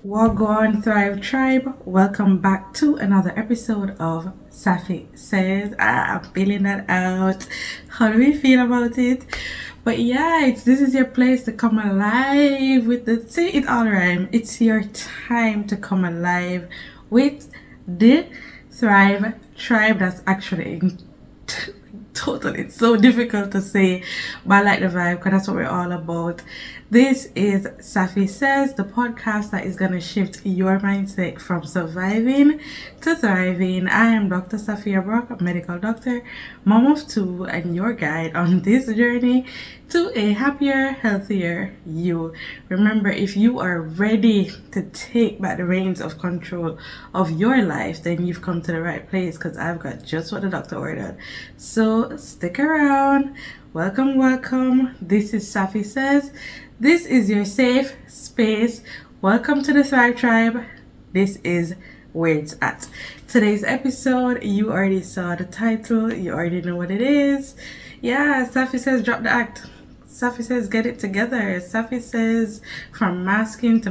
Wagwan Thrive Tribe, welcome back to another episode of Saffy Says. I'm feeling that out. How do we feel about it? But yeah, this is your place to come alive with the say it all rhyme. It's your time to come alive with the Thrive Tribe. That's actually totally, it's so difficult to say, but I like the vibe because that's what we're all about. This is Saffy Says, the podcast that is going to shift your mindset from surviving to thriving. I am Dr. Safia Brock, a medical doctor, mom of two, and your guide on this journey to a happier, healthier you. Remember, if you are ready to take back the reins of control of your life, then you've come to the right place because I've got just what the doctor ordered. So stick around. Welcome, welcome. This is Saffy Says. This is your safe space. Welcome to the Thrive Tribe. This is where it's at. Today's episode, you already saw the title. You already know what it is. Yeah, Saffy Says drop the act. Saffy Says get it together. Saffy Says from masking to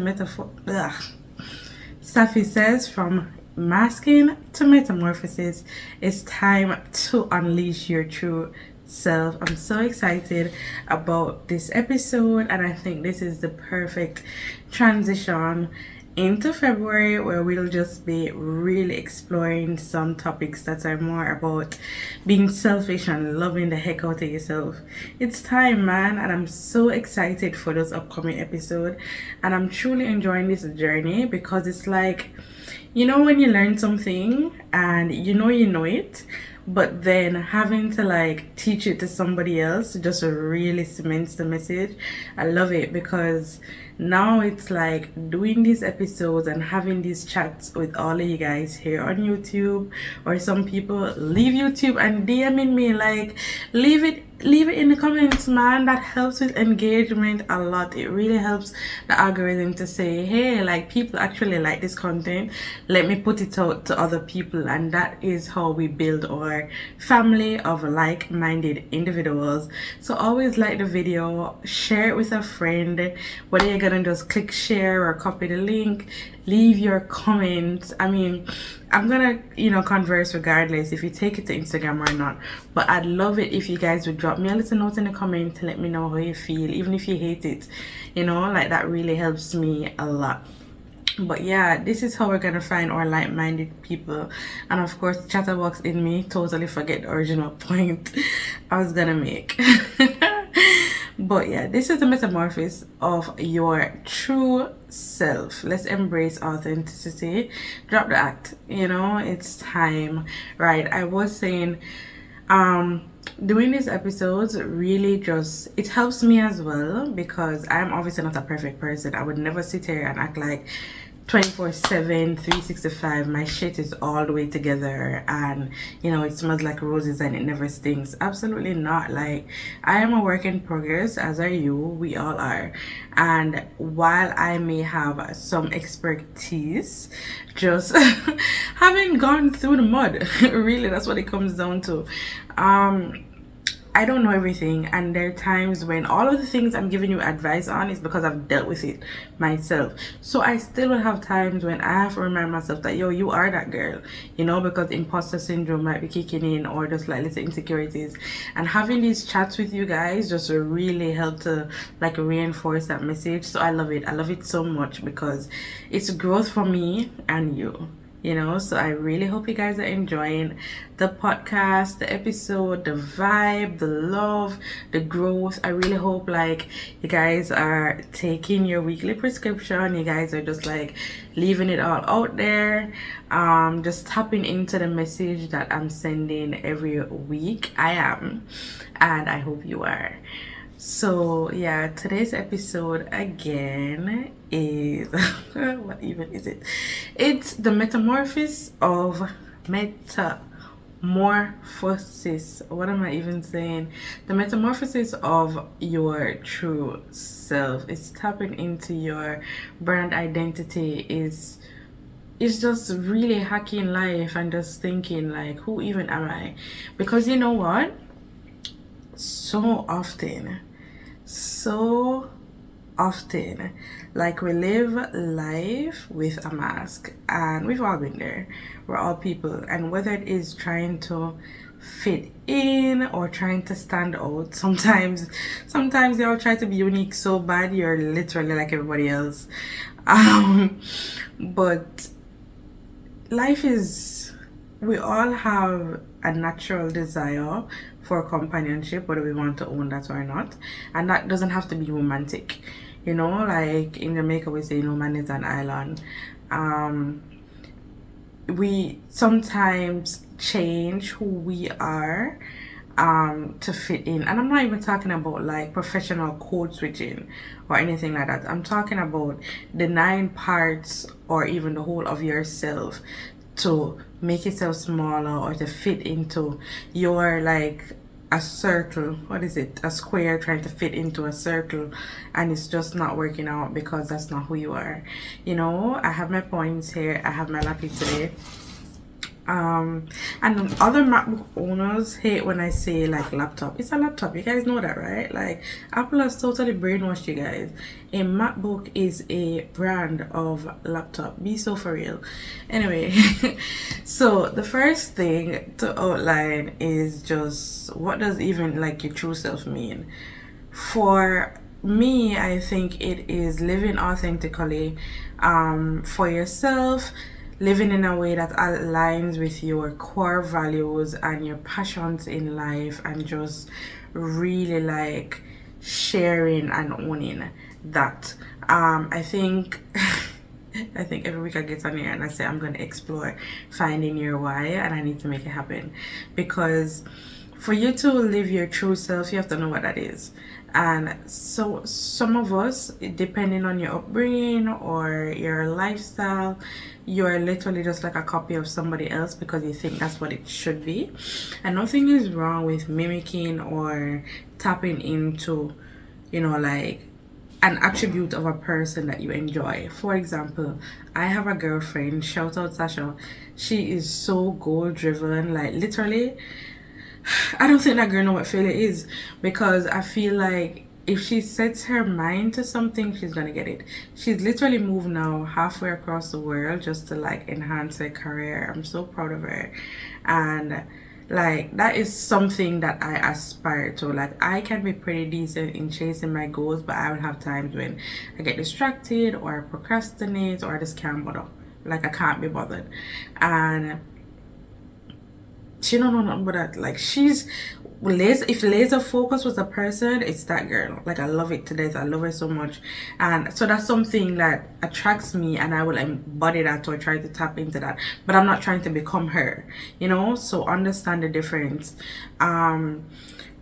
Saffy Says from masking to metamorphosis. It's time to unleash your true self. I'm so excited about this episode, and I think this is the perfect transition into February, where we'll just be really exploring some topics that are more about being selfish and loving the heck out of yourself. It's time, man, and I'm so excited for this upcoming episode, and I'm truly enjoying this journey because it's like, you know, when you learn something and you know it, but then having to like teach it to somebody else just really cements the message. I love it because now it's like doing these episodes and having these chats with all of you guys here on YouTube, or some people leave YouTube and DMing me like, leave it in the comments, man. That helps with engagement a lot. It really helps the algorithm to say, hey, like, people actually like this content, let me put it out to other people. And that is how we build our family of like-minded individuals. So always like the video, share it with a friend, whether you're gonna just click share or copy the link, leave your comments. I mean, I'm gonna converse regardless if you take it to Instagram or not, but I'd love it if you guys would drop me a little note in the comment to let me know how you feel, even if you hate it. Like, that really helps me a lot. But yeah, this is how we're gonna find our like-minded people. And of course, chatterbox in me totally forget the original point I was gonna make. But yeah, this is the metamorphosis of your true self. Let's embrace authenticity. Drop the act. It's time. Right. I was saying, doing these episodes really just, it helps me as well, because I'm obviously not a perfect person. I would never sit here and act like 24/7 365 my shit is all the way together and it smells like roses and it never stinks. Absolutely not. Like, I am a work in progress, as are you. We all are. And while I may have some expertise, just having gone through the mud, really, that's what it comes down to. I don't know everything, and there are times when all of the things I'm giving you advice on is because I've dealt with it myself. So I still will have times when I have to remind myself that, yo, you are that girl, because imposter syndrome might be kicking in, or just like little insecurities. And having these chats with you guys just really help to like reinforce that message. So I love it. I love it so much because it's growth for me and you. So I really hope you guys are enjoying the podcast, the episode, the vibe, the love, the growth. I really hope like you guys are taking your weekly prescription. You guys are just like leaving it all out there, just tapping into the message that I'm sending every week. I am, and I hope you are. So yeah, today's episode again is what even is it? It's the metamorphosis of metamorphosis. What am I even saying? The metamorphosis of your true self. It's tapping into your brand identity. It's just really hacking life and just thinking like, who even am I? Because you know what? So often, like, we live life with a mask, and we've all been there. We're all people, and whether it is trying to fit in or trying to stand out, sometimes they all try to be unique so bad you're literally like everybody else. But life is, we all have a natural desire for companionship, whether we want to own that or not, and that doesn't have to be romantic. You know, like in Jamaica we say no man is an island. We sometimes change who we are to fit in, and I'm not even talking about like professional code switching or anything like that. I'm talking about denying parts or even the whole of yourself to make yourself smaller or to fit into your, like, a circle. What is it? A square trying to fit into a circle, and it's just not working out because that's not who you are. You know, I have my points here. I have my lappy today. And other MacBook owners hate when I say like laptop. It's a laptop, you guys know that, right? Like, Apple has totally brainwashed you guys. A MacBook is a brand of laptop. Be so for real. Anyway, so the first thing to outline is just, what does even like your true self mean? For me, I think it is living authentically for yourself, living in a way that aligns with your core values and your passions in life, and just really like sharing and owning that. I think I think every week I get on here and I say I'm going to explore finding your why, and I need to make it happen, because for you to live your true self, you have to know what that is. And so some of us, depending on your upbringing or your lifestyle, you're literally just like a copy of somebody else because you think that's what it should be. And nothing is wrong with mimicking or tapping into, you know, like an attribute of a person that you enjoy. For example, I have a girlfriend, shout out Sasha. She is so goal driven, like literally. I don't think that girl know what failure is, because I feel like if she sets her mind to something, she's gonna get it. She's literally moved now halfway across the world just to like enhance her career. I'm so proud of her. And like, that is something that I aspire to. Like, I can be pretty decent in chasing my goals, but I will have times when I get distracted or I procrastinate or I just can't bother. Like, I can't be bothered. And she don't know nothing but that. Like, she's laser, if laser focus was a person, it's that girl. Like, I love it to death. I love her so much. And so that's something that attracts me, and I will embody that or try to tap into that, but I'm not trying to become her, you know. So understand the difference.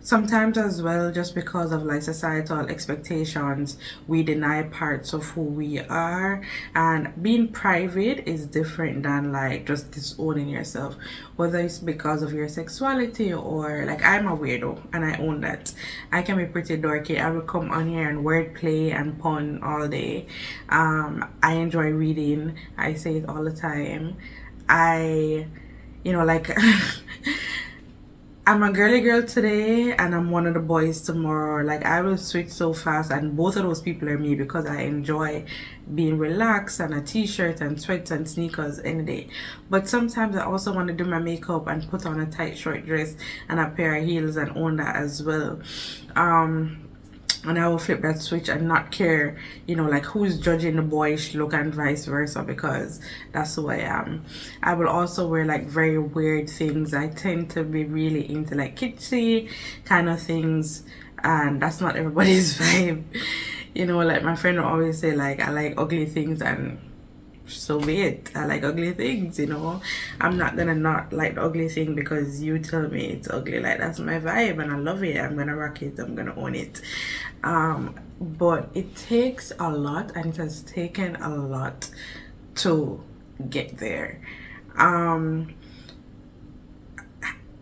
Sometimes as well, just because of like societal expectations, we deny parts of who we are, and being private is different than like just disowning yourself, whether it's because of your sexuality or like, I'm a weirdo and I own that. I can be pretty dorky. I will come on here and wordplay and pun all day. I enjoy reading. I say it all the time. You know, like I'm a girly girl today and I'm one of the boys tomorrow. Like, I will switch so fast, and both of those people are me because I enjoy being relaxed and a t-shirt and sweats and sneakers any day. But sometimes I also want to do my makeup and put on a tight short dress and a pair of heels and own that as well. And I will flip that switch and not care, you know, like who's judging the boyish look and vice versa, because that's who I am. I will also wear like very weird things. I tend to be really into like kitschy kind of things, and that's not everybody's vibe. You know, like my friend will always say like, I like ugly things, and so be it. I like ugly things, you know. I'm not gonna not like the ugly thing because you tell me it's ugly. Like, that's my vibe and I love it. I'm gonna rock it. I'm gonna own it. But it takes a lot, and it has taken a lot to get there.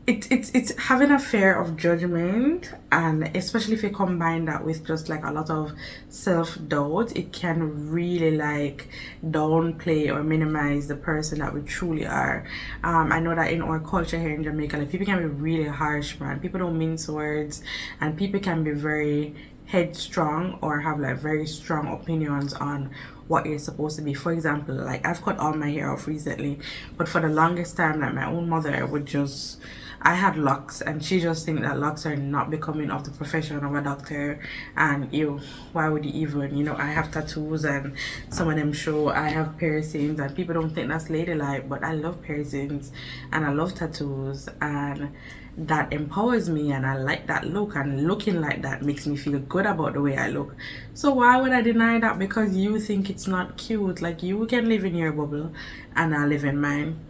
It's having a fear of judgment, and especially if you combine that with just like a lot of self-doubt, it can really like downplay or minimize the person that we truly are. I know that in our culture here in Jamaica, like, people can be really harsh, man. People don't mince words, and people can be very headstrong or have like very strong opinions on what you're supposed to be. For example, like I've cut all my hair off recently, but for the longest time, like my own mother would just, I had locks and she just think that locks are not becoming of the profession of a doctor. And you, why would you even, you know, I have tattoos and some of them show I have piercings and people don't think that's ladylike, but I love piercings and I love tattoos, and that empowers me and I like that look, and looking like that makes me feel good about the way I look. So why would I deny that because you think it's not cute? Like, you can live in your bubble and I live in mine.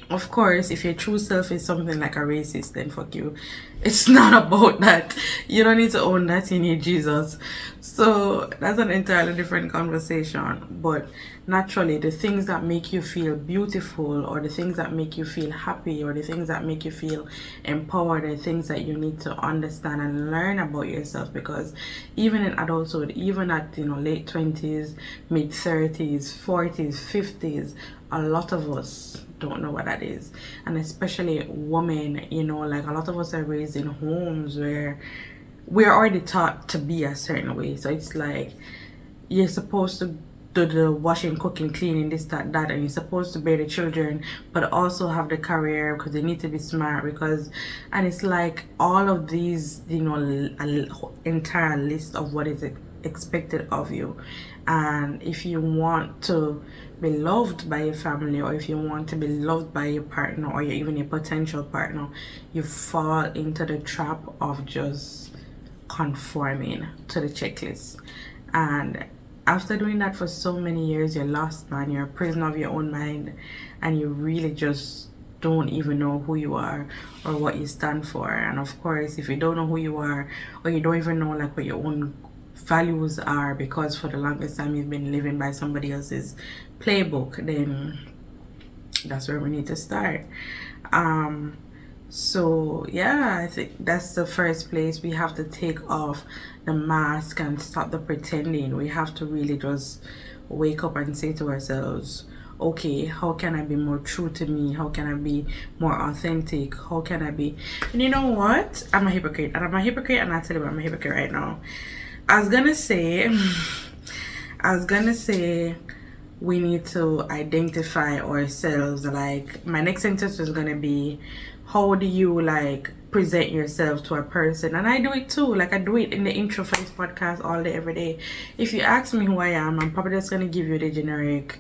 Of course, if your true self is something like a racist, then fuck you. It's not about that. You don't need to own that. You need Jesus. So that's an entirely different conversation. But naturally, the things that make you feel beautiful, or the things that make you feel happy, or the things that make you feel empowered, are things that you need to understand and learn about yourself. Because even in adulthood, even at, you know, late 20s, mid 30s, 40s, 50s, a lot of us don't know what that is. And especially women, you know, like a lot of us are raised in homes where we're already taught to be a certain way. So it's like you're supposed to do the washing, cooking, cleaning, this, that, that, and you're supposed to bear the children, but also have the career because they need to be smart. Because, and it's like all of these, you know, an entire list of what is expected of you. And if you want to be loved by your family, or if you want to be loved by your partner, or even your potential partner, you fall into the trap of just conforming to the checklist. And after doing that for so many years, you're lost, man. You're a prisoner of your own mind, and you really just don't even know who you are or what you stand for. And of course, if you don't know who you are, or you don't even know like what your own values are, because for the longest time you've been living by somebody else's playbook, then that's where we need to start. So yeah, I think that's the first place. We have to take off the mask and stop the pretending. We have to really just wake up and say to ourselves, okay, how can I be more true to me? How can I be more authentic? How can I be, and you know what, I'm a hypocrite, and I'll tell you I'm a hypocrite right now. I was gonna say we need to identify ourselves. Like, my next sentence was gonna be, how do you like present yourself to a person? And I do it too. Like, I do it in the intro for this podcast all day, every day. If you ask me who I am, I'm probably just gonna give you the generic.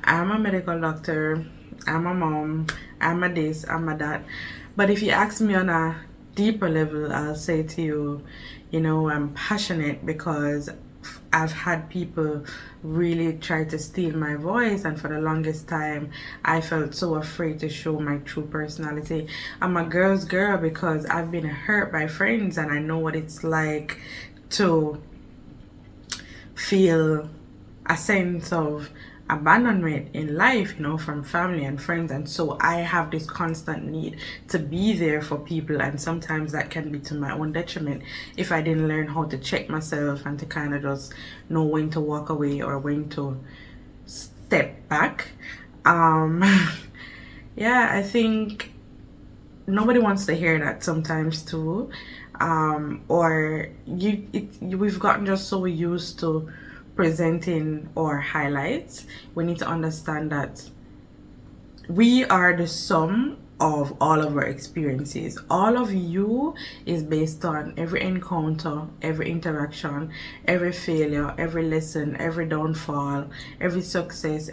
I'm a medical doctor, I'm a mom, I'm a this, I'm a that. But if you ask me on a deeper level, I'll say to you, you know, I'm passionate because I've had people really try to steal my voice, and for the longest time I felt so afraid to show my true personality. I'm a girl's girl because I've been hurt by friends, and I know what it's like to feel a sense of abandonment in life, you know, from family and friends. And so I have this constant need to be there for people, and sometimes that can be to my own detriment if I didn't learn how to check myself and to kind of just know when to walk away or when to step back. Yeah, I think nobody wants to hear that sometimes too. Or we've gotten just so used to presenting our highlights. We need to understand that we are the sum of all of our experiences. All of you is based on every encounter, every interaction, every failure, every lesson, every downfall, every success,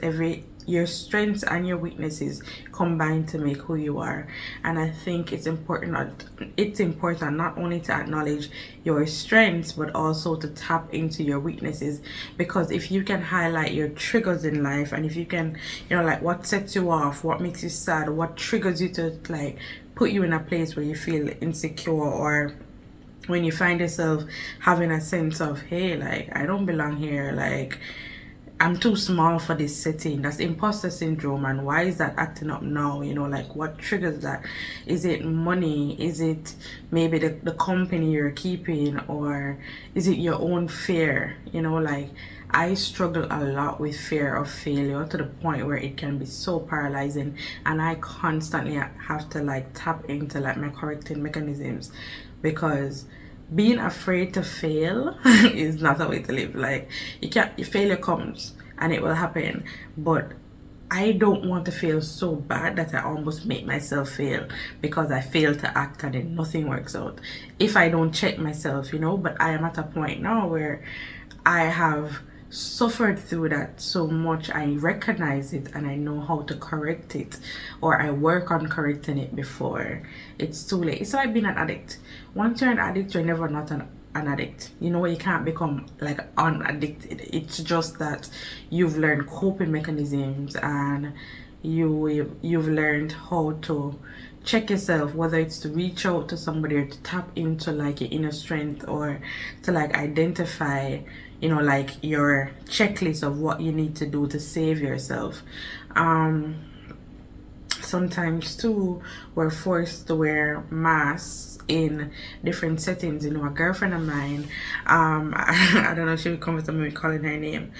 your strengths and your weaknesses combined to make who you are. And I think it's important not only to acknowledge your strengths, but also to tap into your weaknesses. Because if you can highlight your triggers in life, and if you can, you know, like what sets you off, what makes you sad, what triggers you to like put you in a place where you feel insecure, or when you find yourself having a sense of, hey, like I don't belong here, like I'm too small for this setting. That's imposter syndrome. And why is that acting up now? You know, like what triggers that? Is it money? Is it maybe the company you're keeping? Or is it your own fear? You know, like I struggle a lot with fear of failure to the point where it can be so paralyzing. And I constantly have to like tap into like my correcting mechanisms, because being afraid to fail is not a way to live. Like, you can't, failure comes and it will happen, but I don't want to feel so bad that I almost make myself fail because I fail to act and then nothing works out if I don't check myself, you know. But I am at a point now where I have suffered through that so much. I recognize it and I know how to correct it, or I work on correcting it before it's too late. It's like being an addict. Once you're an addict, you're never not an addict. You know, you can't become like unaddicted. It's just that you've learned coping mechanisms and you've learned how to check yourself, whether it's to reach out to somebody or to tap into like your inner strength, or to like identify, you know, like your checklist of what you need to do to save yourself. Sometimes too, we're forced to wear masks in different settings. You know, a girlfriend of mine, I don't know if she would come with me calling her name,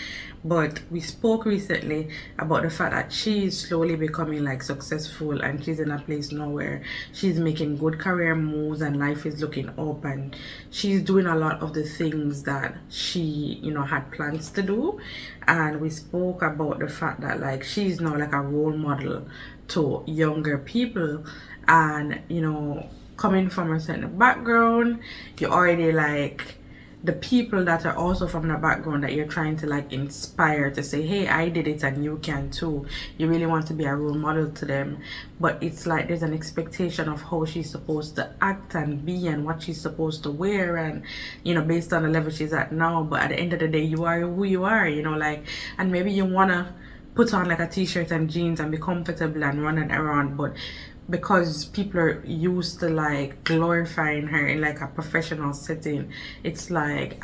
but we spoke recently about the fact that she is slowly becoming like successful, and she's in a place now where she's making good career moves and life is looking up, and she's doing a lot of the things that she, you know, had plans to do. And we spoke about the fact that like she's now like a role model to younger people, and you know, coming from a certain background, you're already like the people that are also from the background that you're trying to like inspire to say, hey, I did it and you can too. You really want to be a role model to them, but it's like there's an expectation of how she's supposed to act and be and what she's supposed to wear, and you know, based on the level she's at now. But at the end of the day, you are who you are, you know, like, and maybe you want to put on like a t-shirt and jeans and be comfortable and running around, but because people are used to like glorifying her in like a professional setting, it's like,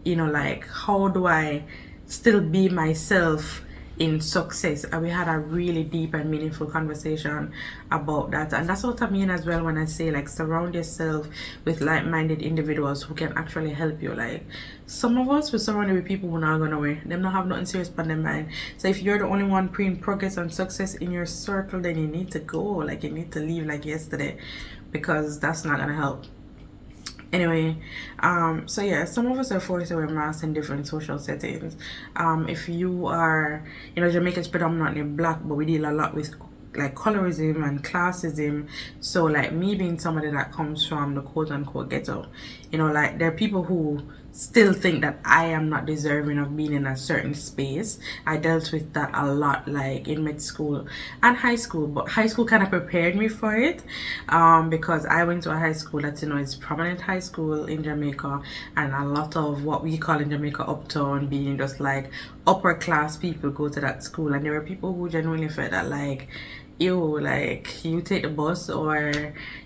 you know, like, how do I still be myself in success? And we had a really deep and meaningful conversation about that. And that's what I mean as well when I say like surround yourself with like-minded individuals who can actually help you. Like, some of us, we're surrounded with people who are not gonna wear them, not have nothing serious on their mind. So if you're the only one pre progress and success in your circle, then you need to go, like, you need to leave like yesterday, because that's not gonna help. Anyway, so yeah, some of us are forced to wear masks in different social settings. If you are, you know, Jamaica's predominantly black, but we deal a lot with like colorism and classism. So like me being somebody that comes from the quote unquote ghetto, you know, like there are people who still think that I am not deserving of being in a certain space. I dealt with that a lot, like in mid school and high school, but high school kind of prepared me for it, because I went to a high school that, you know, is prominent high school in Jamaica, and a lot of what we call in Jamaica uptown, being just like upper class people, go to that school. And there were people who genuinely felt that like, ew, like you take the bus, or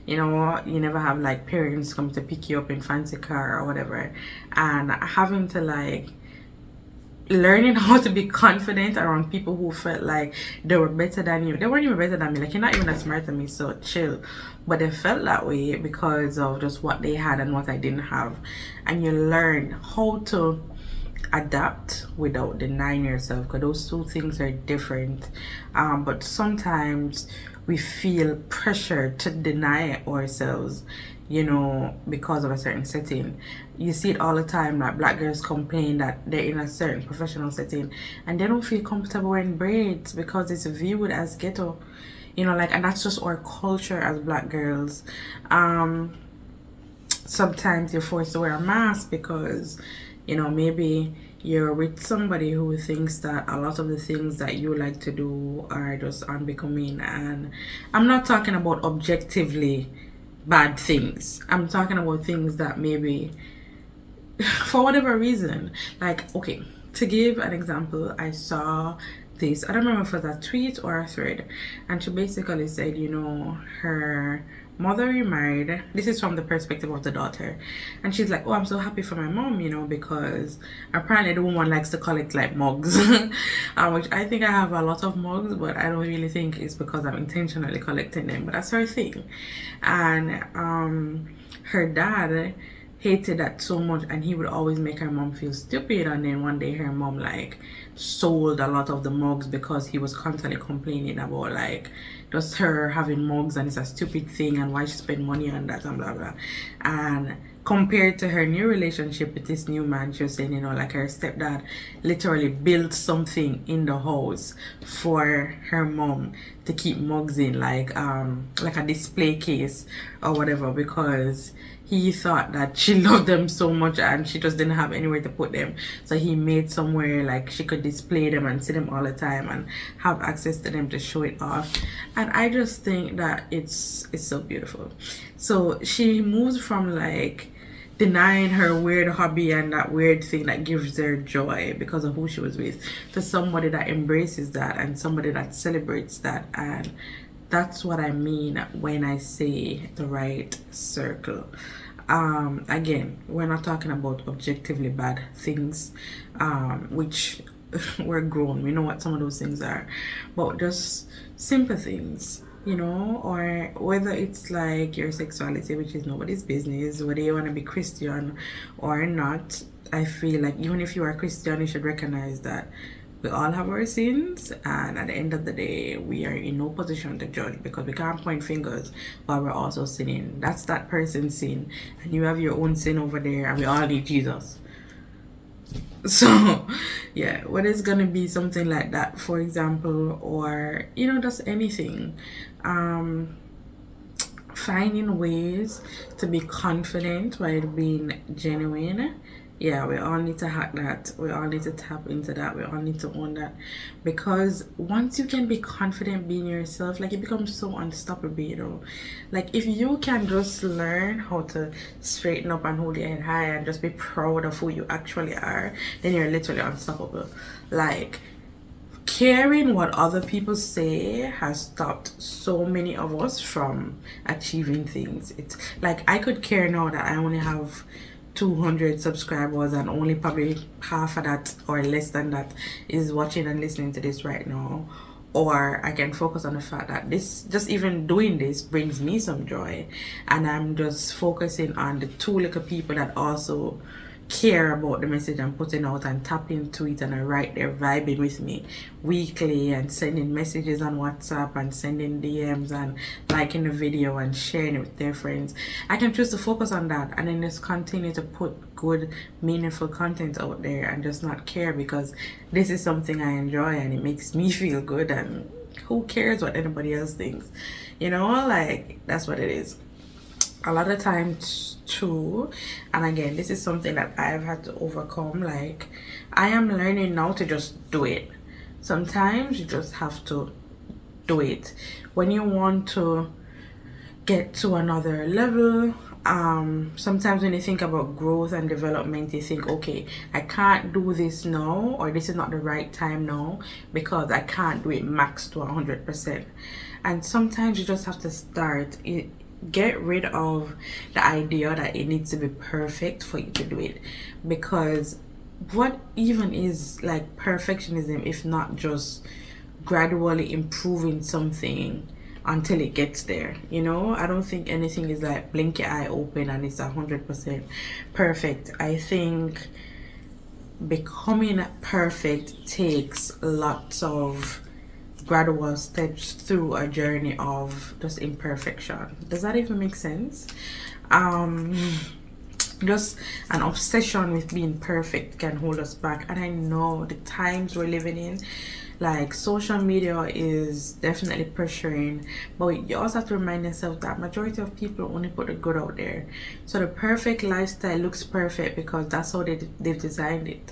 you know, you never have like parents come to pick you up in fancy car or whatever, and having to like learning how to be confident around people who felt like they were better than you. They weren't even better than me, like you're not even as smart than me, so chill. But they felt that way because of just what they had and what I didn't have. And you learn how to adapt without denying yourself, because those two things are different. But sometimes we feel pressure to deny ourselves, you know, because of a certain setting. You see it all the time, like black girls complain that they're in a certain professional setting and they don't feel comfortable wearing braids because it's viewed as ghetto, you know, like, and that's just our culture as black girls. Sometimes you're forced to wear a mask because, you know, maybe you're with somebody who thinks that a lot of the things that you like to do are just unbecoming. And I'm not talking about objectively bad things. I'm talking about things that maybe for whatever reason, like, okay, to give an example, I saw this, I don't remember if it was a tweet or a thread, and she basically said, you know, her mother remarried. This is from the perspective of the daughter, and she's like, oh, I'm so happy for my mom, you know, because apparently the woman likes to collect like mugs, which I think I have a lot of mugs, but I don't really think it's because I'm intentionally collecting them, but that's her thing. And her dad hated that so much, and he would always make her mom feel stupid. And then one day her mom like sold a lot of the mugs because he was constantly complaining about like just her having mugs and it's a stupid thing and why she spend money on that and blah blah. And compared to her new relationship with this new man. She was saying, you know, like her stepdad literally built something in the house for her mom to keep mugs in, like a display case or whatever, because he thought that she loved them so much and she just didn't have anywhere to put them. So he made somewhere like she could display them and see them all the time and have access to them to show it off. And I just think that it's so beautiful. So she moves from like denying her weird hobby and that weird thing that gives her joy because of who she was with, to somebody that embraces that and somebody that celebrates that. And that's what I mean when I say the right circle. Again, we're not talking about objectively bad things, which we're grown, we know what some of those things are, but just simple things, you know, or whether it's like your sexuality, which is nobody's business, whether you want to be Christian or not. I feel like even if you are Christian, you should recognize that we all have our sins, and at the end of the day, we are in no position to judge, because we can't point fingers while we're also sinning. That's that person's sin, and you have your own sin over there, and we all need Jesus. So yeah, what is gonna be something like that, for example, or you know, just anything, finding ways to be confident while being genuine. Yeah, we all need to hack that. We all need to tap into that. We all need to own that, because once you can be confident being yourself, like, it becomes so unstoppable, you know. Like, if you can just learn how to straighten up and hold your head high and just be proud of who you actually are, then you're literally unstoppable. Like, caring what other people say has stopped so many of us from achieving things. It's like, I could care now that I only have 200 subscribers and only probably half of that or less than that is watching and listening to this right now, or I can focus on the fact that this, just even doing this, brings me some joy, and I'm just focusing on the two little people that also care about the message I'm putting out and tap into it and are right there vibing with me weekly and sending messages on WhatsApp and sending DMs and liking the video and sharing it with their friends. I can choose to focus on that and then just continue to put good, meaningful content out there and just not care, because this is something I enjoy and it makes me feel good, and who cares what anybody else thinks, you know? Like, that's what it is. A lot of times too, and again, this is something that I've had to overcome, like, I am learning now to just do it. Sometimes you just have to do it when you want to get to another level. Sometimes when you think about growth and development, you think, okay, I can't do this now, or this is not the right time now, because I can't do it max to 100%. And sometimes you just have to start it. Get rid of the idea that it needs to be perfect for you to do it, because what even is like perfectionism if not just gradually improving something until it gets there, you know? I don't think anything is like blink your eye open and it's 100% perfect. I think becoming perfect takes lots of gradual steps through a journey of just imperfection. Does that even make sense? Just an obsession with being perfect can hold us back. And I know the times we're living in, like, social media is definitely pressuring, but you also have to remind yourself that majority of people only put the good out there. So the perfect lifestyle looks perfect because that's how they've designed it.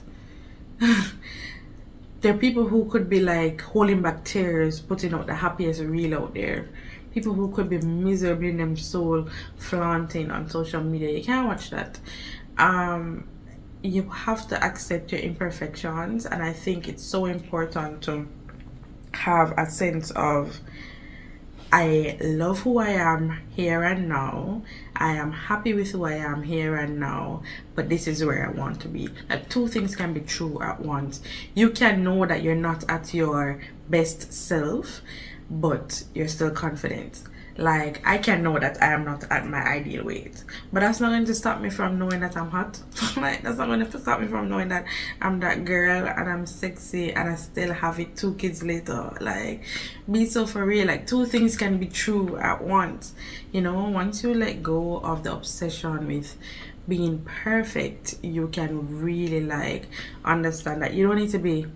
There are people who could be like holding back tears, putting out the happiest reel out there. People who could be miserable in them soul, flaunting on social media. You can't watch that. You have to accept your imperfections, and I think it's so important to have a sense of, I love who I am here and now. I am happy with who I am here and now, but this is where I want to be. Like, two things can be true at once. You can know that you're not at your best self, but you're still confident. Like, I can know that I am not at my ideal weight, but that's not going to stop me from knowing that I'm hot. Like, that's not going to stop me from knowing that I'm that girl and I'm sexy and I still have it 2 kids later. Like, be so for real. Like, two things can be true at once. You know, once you let go of the obsession with being perfect, you can really like understand that you don't need to be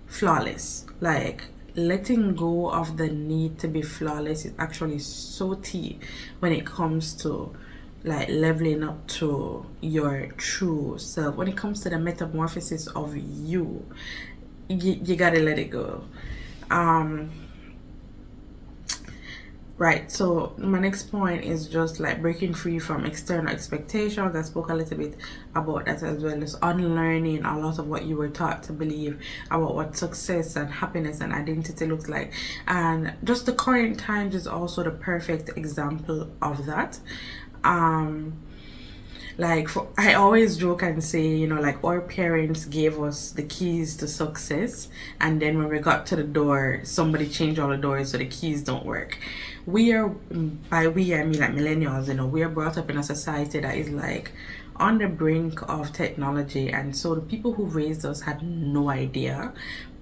flawless. Like, letting go of the need to be flawless is actually so key when it comes to like leveling up to your true self. When it comes to the metamorphosis of you gotta let it go. Right, so my next point is just like breaking free from external expectations. I spoke a little bit about that, as well as unlearning a lot of what you were taught to believe about what success and happiness and identity looks like. And just the current times is also the perfect example of that. Like, I always joke and say, you know, like, our parents gave us the keys to success, and then when we got to the door, somebody changed all the doors so the keys don't work. We are, by we I mean like millennials, you know, we are brought up in a society that is like on the brink of technology, and so the people who raised us had no idea,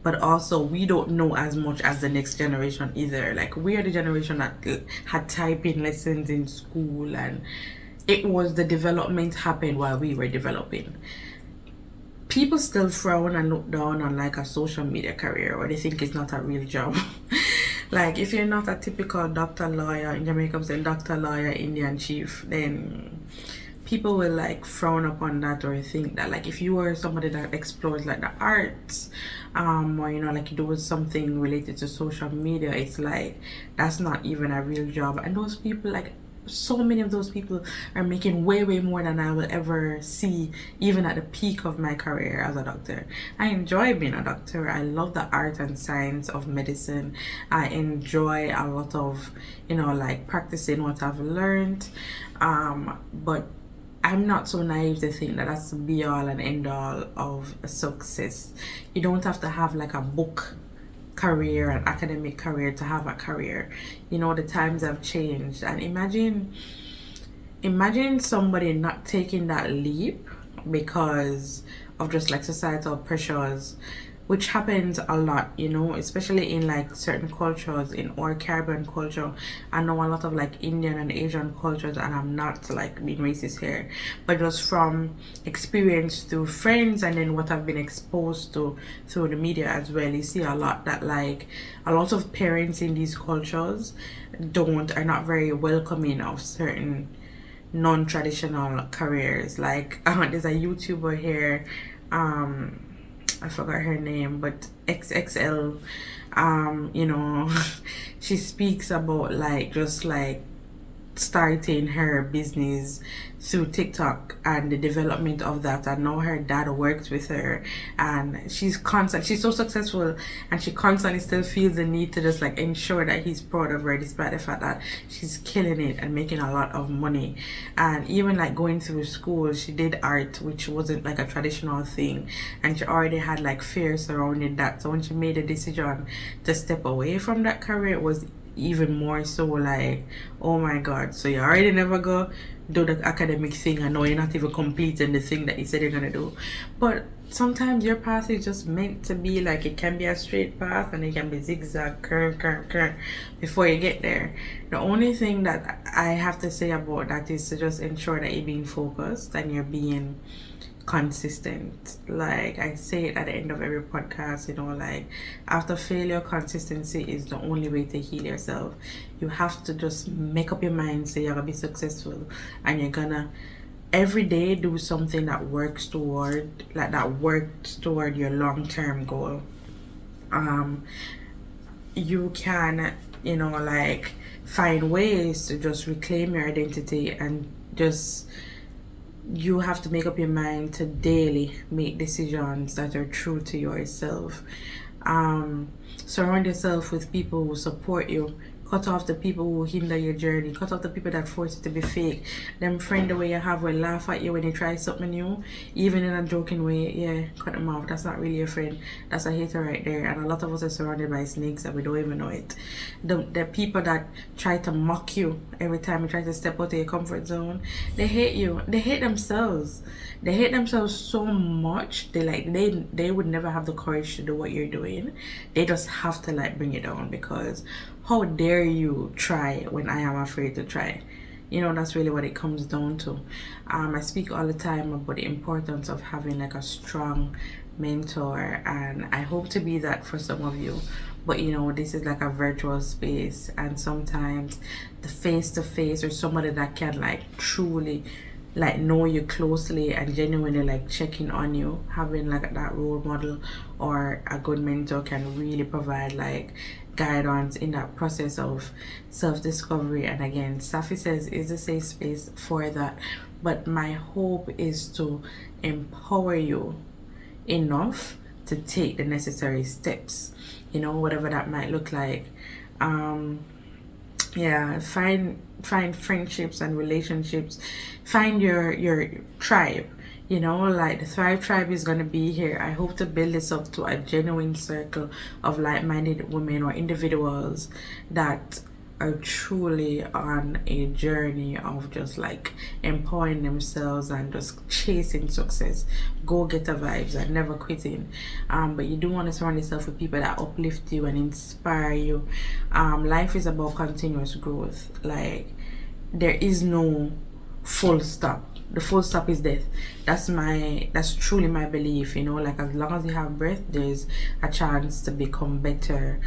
but also we don't know as much as the next generation either. Like, we are the generation that had typing lessons in school, and it was the development happened while we were developing. People still frown and look down on like a social media career, or they think it's not a real job. Like, if you're not a typical doctor, lawyer, in Jamaica, say doctor, lawyer, Indian chief, then people will like frown upon that, or think that like if you are somebody that explores like the arts, or you know, like you do something related to social media, it's like that's not even a real job. And those people, like, so many of those people are making way more than I will ever see, even at the peak of my career as a doctor. I enjoy being a doctor. I love the art and science of medicine. I enjoy a lot of, you know, like practicing what I've learned, but I'm not so naive to think that that's the be all and end all of success. You don't have to have like a book career, an academic career, to have a career. You know, the times have changed, and imagine somebody not taking that leap because of just like societal pressures, which happens a lot, you know, especially in like certain cultures. In our Caribbean culture, I know a lot of like Indian and Asian cultures, and I'm not like being racist here, but just from experience through friends and then what I've been exposed to through the media as well, you see a lot that like a lot of parents in these cultures are not very welcoming of certain non-traditional careers. Like, there's a YouTuber here, I forgot her name, but XXL, you know, she speaks about like just like starting her business through TikTok and the development of that. And now her dad works with her, and she's so successful, and she constantly still feels the need to just like ensure that he's proud of her, despite the fact that she's killing it and making a lot of money. And even like going through school, she did art, which wasn't like a traditional thing, and she already had like fear surrounding that. So when she made a decision to step away from that career, it was even more so like, oh my god, so you already never go do the academic thing, and know you're not even completing the thing that you said you're gonna do. But sometimes your path is just meant to be like, it can be a straight path and it can be zigzag, curve before you get there. The only thing that I have to say about that is to just ensure that you're being focused and you're being consistent. Like I say it at the end of every podcast, you know, like after failure, consistency is the only way to heal yourself. You have to just make up your mind, say you're gonna be successful, and you're gonna every day do something that works toward your long-term goal. You can, you know, like find ways to just reclaim your identity, and just you have to make up your mind to daily make decisions that are true to yourself. Surround yourself with people who support you Cut off the people who hinder your journey. Cut off the people that force you to be fake. Them friend the way you have will laugh at you when you try something new, even in a joking way. Yeah, cut them off. That's not really a friend. That's a hater right there. And a lot of us are surrounded by snakes and we don't even know it. The people that try to mock you every time you try to step out of your comfort zone, they hate you. They hate themselves. They hate themselves so much. They would never have the courage to do what you're doing. They just have to like bring it down, because how dare you try when I am afraid to try? You know, that's really what it comes down to. I speak all the time about the importance of having like a strong mentor, and I hope to be that for some of you. But you know, this is like a virtual space, and sometimes the face to face, or somebody that can like truly like know you closely and genuinely like checking on you, having like that role model or a good mentor can really provide like guidance in that process of self-discovery. And again, Saffy says is a safe space for that, but my hope is to empower you enough to take the necessary steps, you know, whatever that might look like. Yeah, find friendships and relationships, find your tribe, you know, like the Thrive tribe is going to be here. I hope to build this up to a genuine circle of like-minded women or individuals that are truly on a journey of just like empowering themselves and just chasing success, go-getter vibes and never quitting. But you do want to surround yourself with people that uplift you and inspire you. Life is about continuous growth. Like, there is no full stop. The full stop is death. That's truly my belief, you know, like as long as you have breath, there's a chance to become better.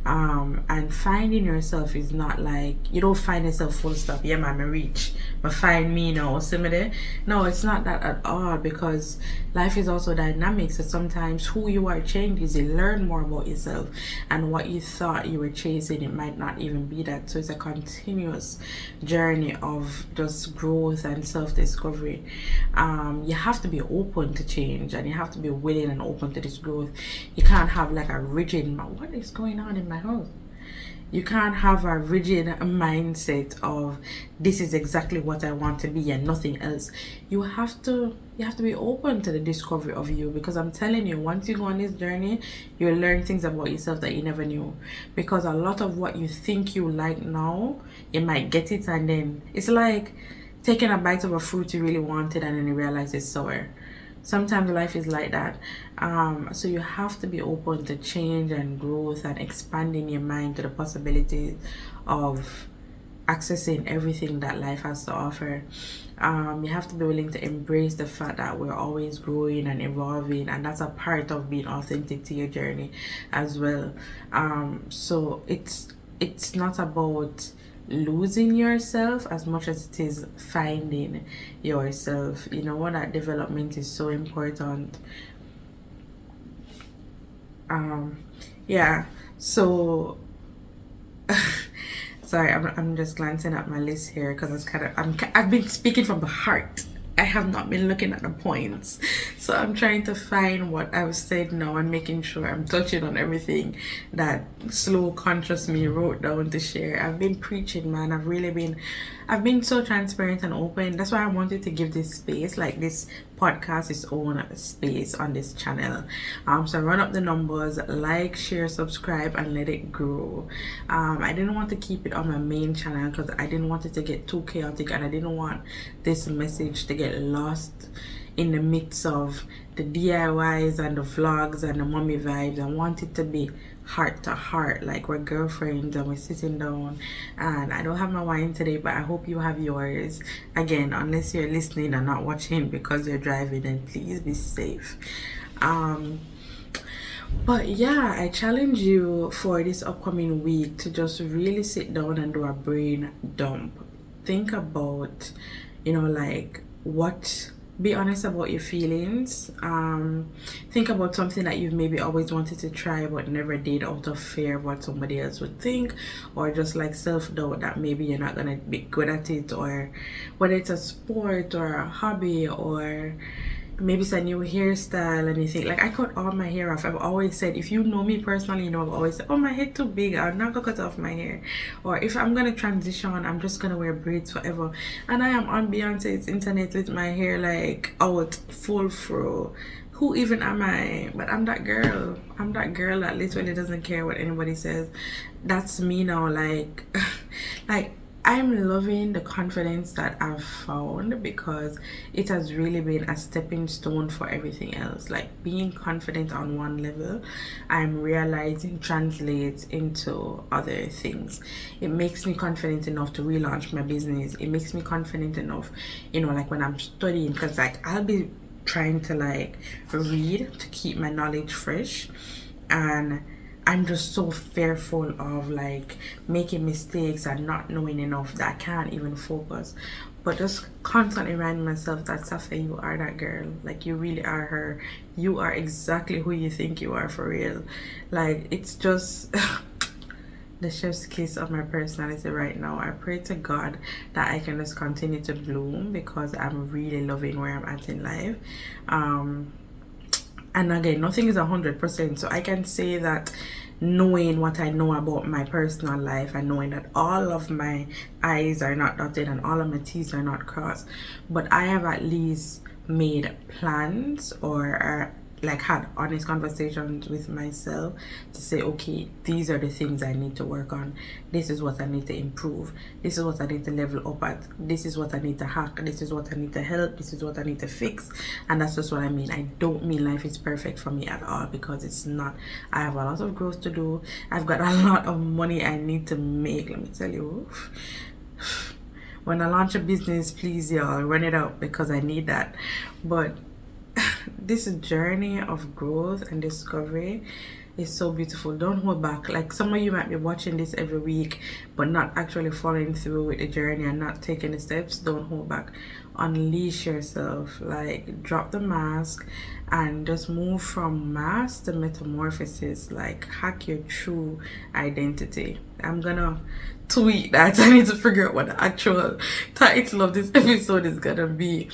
And finding yourself is not like you don't find yourself full stop, yeah man, I reach but find me now, similar. No, it's not that at all, because life is also dynamic. So sometimes who you are changes. You learn more about yourself, and what you thought you were chasing, it might not even be that. So it's a continuous journey of just growth and self-discovery. You have to be open to change, and you have to be willing and open to this growth. You can't have like a rigid, what is going on in my house? You can't have a rigid mindset of this is exactly what I want to be and nothing else. You have to be open to the discovery of you, because I'm telling you, once you go on this journey, you'll learn things about yourself that you never knew. Because a lot of what you think you like now, you might get it, and then it's like taking a bite of a fruit you really wanted and then you realize it's sour. Sometimes life is like that. So you have to be open to change and growth and expanding your mind to the possibilities of accessing everything that life has to offer. You have to be willing to embrace the fact that we're always growing and evolving, and that's a part of being authentic to your journey as well. So it's not about losing yourself as much as it is finding yourself. You know what, that development is so important. Yeah, so sorry, I'm just glancing at my list here because it's kind of I've been speaking from the heart. I have not been looking at the points, so I'm trying to find what I've said now and making sure I'm touching on everything that slow conscious me wrote down to share. I've been preaching, man. I've been so transparent and open. That's why I wanted to give this space, like this podcast, its own space on this channel. So run up the numbers, like, share, subscribe, and let it grow. I didn't want to keep it on my main channel because I didn't want it to get too chaotic, and I didn't want this message to get lost in the midst of the DIYs and the vlogs and the mommy vibes. I want it to be heart to heart, like we're girlfriends and we're sitting down. And I don't have my wine today, but I hope you have yours. Again, unless you're listening and not watching because you're driving, then please be safe. But yeah, I challenge you for this upcoming week to just really sit down and do a brain dump. Think about, you know, like be honest about your feelings. Think about something that you've maybe always wanted to try but never did out of fear of what somebody else would think, or just like self-doubt that maybe you're not gonna be good at it, or whether it's a sport or a hobby or maybe it's a new hairstyle and you think like I cut all my hair off. I've always said, if you know me personally, you know I've always said, oh, my head too big, I'm not gonna cut off my hair. Or if I'm gonna transition, I'm just gonna wear braids forever. And I am on Beyonce's internet with my hair like out full fro. Who even am I? But I'm that girl. I'm that girl that literally doesn't care what anybody says. That's me now. Like like I'm loving the confidence that I've found, because it has really been a stepping stone for everything else. Like being confident on one level, I'm realizing translates into other things. It makes me confident enough to relaunch my business. It makes me confident enough, you know, like when I'm studying, because like I'll be trying to like read to keep my knowledge fresh, and I'm just so fearful of like making mistakes and not knowing enough that I can't even focus. But just constantly reminding myself that Safi, you are that girl. Like you really are her. You are exactly who you think you are for real. Like it's just the chef's kiss of my personality right now. I pray to God that I can just continue to bloom, because I'm really loving where I'm at in life. And again, nothing is 100%, so I can say that knowing what I know about my personal life and knowing that all of my I's are not dotted and all of my T's are not crossed, but I have at least made plans, or like had honest conversations with myself to say, okay, these are the things I need to work on, this is what I need to improve, this is what I need to level up at, this is what I need to hack, this is what I need to help, this is what I need to fix. And that's just what I mean. I don't mean life is perfect for me at all, because it's not. I have a lot of growth to do. I've got a lot of money I need to make, let me tell you. When I launch a business, please y'all run it out, because I need that. But this journey of growth and discovery is so beautiful. Don't hold back. Like some of you might be watching this every week but not actually following through with the journey and not taking the steps. Don't hold back. Unleash yourself. Like drop the mask and just move from mask to metamorphosis. Like hack your true identity. I'm gonna tweet that. I need to figure out what the actual title of this episode is gonna be,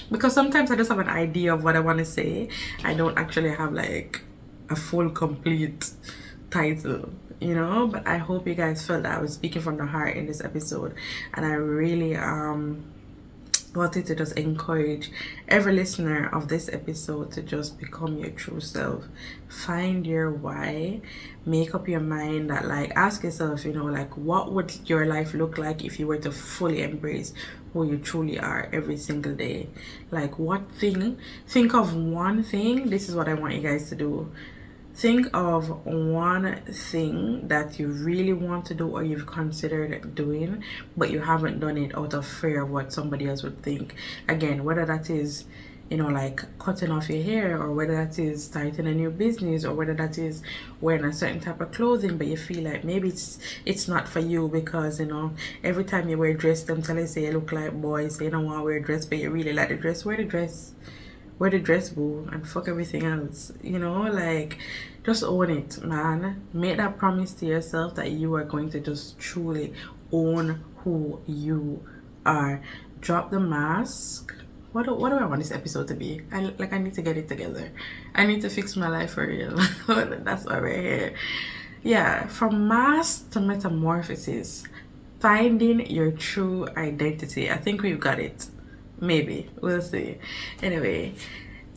because sometimes I just have an idea of what I want to say. I don't actually have like a full complete title, you know. But I hope you guys felt that I was speaking from the heart in this episode, and I really wanted to just encourage every listener of this episode to just become your true self. Find your why. Make up your mind that, like, ask yourself, you know, like, what would your life look like if you were to fully embrace who you truly are every single day? Like, what thing, think of one thing. This is what I want you guys to do. Think of one thing that you really want to do or you've considered doing, but you haven't done it out of fear of what somebody else would think. Again, whether that is, you know, like cutting off your hair, or whether that is starting a new business, or whether that is wearing a certain type of clothing, but you feel like maybe it's not for you, because, you know, every time you wear a dress, them tell you say you look like boys, so you don't want to wear a dress, but you really like the dress. Wear the dress. Wear the dress, boo, and fuck everything else, you know. Like, just own it, man. Make that promise to yourself that you are going to just truly own who you are. Drop the mask. What do I want this episode to be? I need to get it together. I need to fix my life for real. That's why we're here. Yeah, from mask to metamorphosis, finding your true identity. I think we've got it. Maybe, we'll see. Anyway,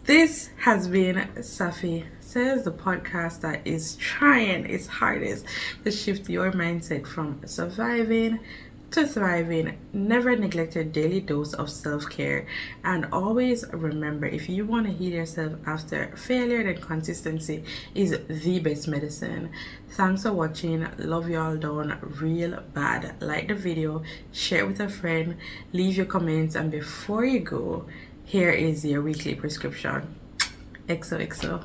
this has been Saffy Says, the podcast that is trying its hardest to shift your mindset from surviving to thriving. Never neglect your daily dose of self-care, and always remember, if you want to heal yourself after failure, then consistency is the best medicine. Thanks for watching. Love you all down real bad. Like the video, share it with a friend, leave your comments, and before you go, here is your weekly prescription. XOXO.